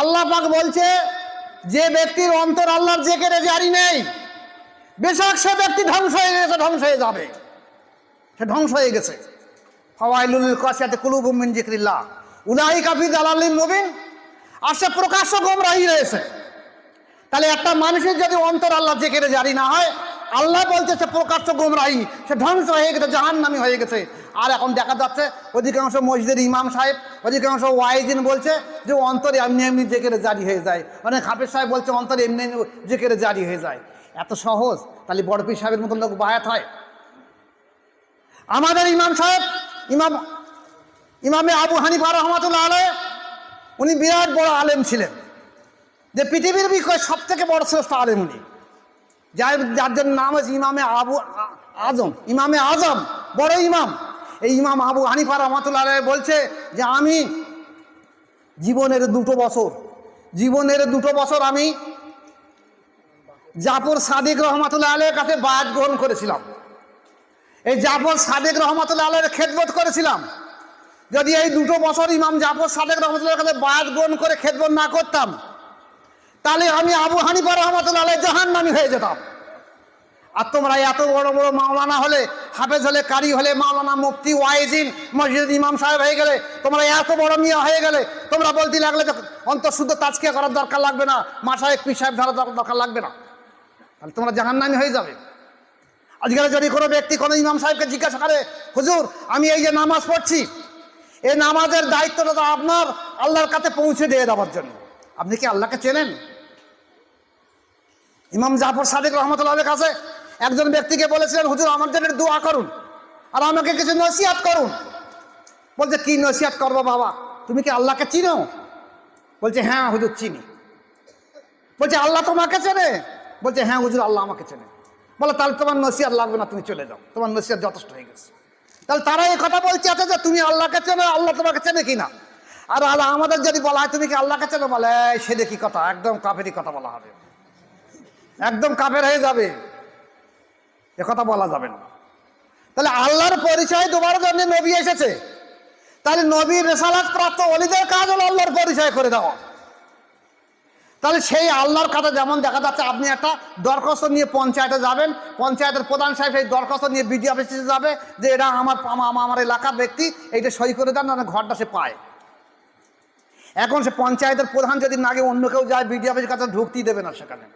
আল্লাহ পাক বলছে যে ব্যক্তির অন্তর আল্লাহর জিকিরে জারি নেই, বেশক সে ব্যক্তি ধ্বংস হয়ে গেছে, ধ্বংস হয়ে যাবে, সে ধ্বংস হয়ে গেছে। ফাওয়াইলুল লিল কাসিয়াতি কুলুবুহুম মিন যিকরিল্লাহ উলাইকা ফি দালালিন মুবিন। আর সে প্রকাশ্য গোমরাহি রয়েছে। তাহলে একটা মানুষের যদি অন্তর আল্লাহর জিকিরে জারি না হয়, আল্লাহ বলছে সে প্রকাশ্য গোমরাহি, সে ধ্বংস হয়ে গেছে, জাহান্নামী হয়ে গেছে। আর এখন দেখা যাচ্ছে অধিকাংশ মসজিদের ইমাম সাহেব, অধিকাংশ ওয়াইজিন বলছে যে অন্তরে এমনি এমনি জিকিরে জারি হয়ে যায়, মানে হাফেজ সাহেব বলছে অন্তরে এমনি এমনি জিকিরে জারি হয়ে যায়। এত সহজ? তাহলে বড় পীর সাহেবের মতন লোক বায়াত হয়? আমাদের ইমাম সাহেব ইমামে আবু হানিফা রহমাতুল্লাহ আলাইহি, উনি বিরাট বড় আলেম ছিলেন, যে পৃথিবীর বিষয়ে সব থেকে বড় শ্রেষ্ঠ আলেম উনি, যার নাম হচ্ছে ইমামে আজম, বড় ইমাম। এই ইমাম আবু হানিফা রহমাতুল্লাহ আলাইহি বলছে যে আমি জীবনের দুটো বছর আমি জাফর সাদিক রহমাতুল্লাহ আলাইহির কাছে বায়াত গ্রহণ করেছিলাম। এই জাফর সাদিক রহমাতুল্লাহ আলাইহির খেদমত করেছিলাম। যদি এই 2 বছর ইমাম জাফর সাদিক রহমাতুল্লাহর কাছে বায়াত গ্রহণ করে খেদমত না করতাম, তাহলে আমি আবু হানিফা রহমাতুল্লাহ আলাইহি জাহান্নামী হয়ে যেতাম। আর তোমরা এত বড় বড় মাওলানা হলে, হাফেজ হলে, কারি হলে, মাওলানা, মুফতি, ওয়াইজিন, মসজিদ ইমাম সাহেব হয়ে গেলে, তোমরা এত বড় মিয়া হয়ে গেলে, তোমরা বলতে লাগলে যে অন্তঃশুদ্ধ তাজকিয়া করার দরকার লাগবে না, মাশায়েখ পীর সাহেব ধরার দরকার লাগবে না, তাহলে তোমরা জাহান্নামী হয়ে যাবে। আজকাল যদি কোনো ব্যক্তি কোনো ইমাম সাহেবকে জিজ্ঞাসা করে, হুজুর আমি এই যে নামাজ পড়ছি, এই নামাজের দায়িত্বটা তো আপনার আল্লাহর কাছে পৌঁছে দিয়ে দেওয়ার জন্য, আপনি কি আল্লাহকে চেনেন? ইমাম জাফর সাদিক রহমতুল্লাহের কাছে একজন ব্যক্তিকে বলেছিলেন, হুজুর আমার জন্য দোয়া করুন আর আমাকে কিছু নসিহত করুন। বলছে কি নসিহত করবো বাবা, তুমি কি আল্লাহকে চিনো? বলছে হ্যাঁ হুজুর চিনি। বলছে আল্লাহ তোমাকে চেনে? বলছে হ্যাঁ হুজুর আল্লাহ আমাকে চেনে। বলে তাহলে তোমার নসিহত লাগবে না, তুমি চলে যাও, তোমার নসিহত যথেষ্ট হয়ে গেছে। তাহলে তারা এই কথা বলছে আছে যে তুমি আল্লাহকে চেনো, আল্লাহ তোমাকে চেনে কিনা। আর আল্লাহ আমাদের যদি বলা হয় তুমি কি আল্লাহকে চেনো, বলে সে দেখি কথা, একদম কাফেরি কথা বলা হবে, একদম কাফের হয়ে যাবে, এ কথা বলা যাবে না। তাহলে আল্লাহর পরিচয় দেওয়ার জন্য নবী এসেছে, তাহলে নবীর রিসালাত প্রাপ্ত ওলিদের কাজ হলো আল্লাহর পরিচয় করে দেওয়া। তাহলে সেই আল্লাহর কথা যেমন দেখা যাচ্ছে, আপনি একটা দরখাস্ত নিয়ে পঞ্চায়েতে যাবেন, পঞ্চায়েতের প্রধান সাহেব সেই দরখাস্ত নিয়ে বিডিও অফিসে যাবে যে এটা আমার এলাকার ব্যক্তি, এইটা সই করে দেন, না ঘরটা সে পায়। এখন সে পঞ্চায়েতের প্রধান যদি না গিয়ে অন্য কেউ যায়, বিডিও অফিসের কাছে ঢুকতেই দেবে না সেখানে।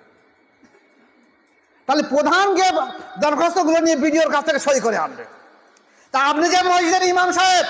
তাহলে প্রধান গিয়ে দরখাস্তগুলো নিয়ে বিডিওর কাছ থেকে সই করে আনবে। তা আপনি যে মসজিদের ইমাম সাহেব,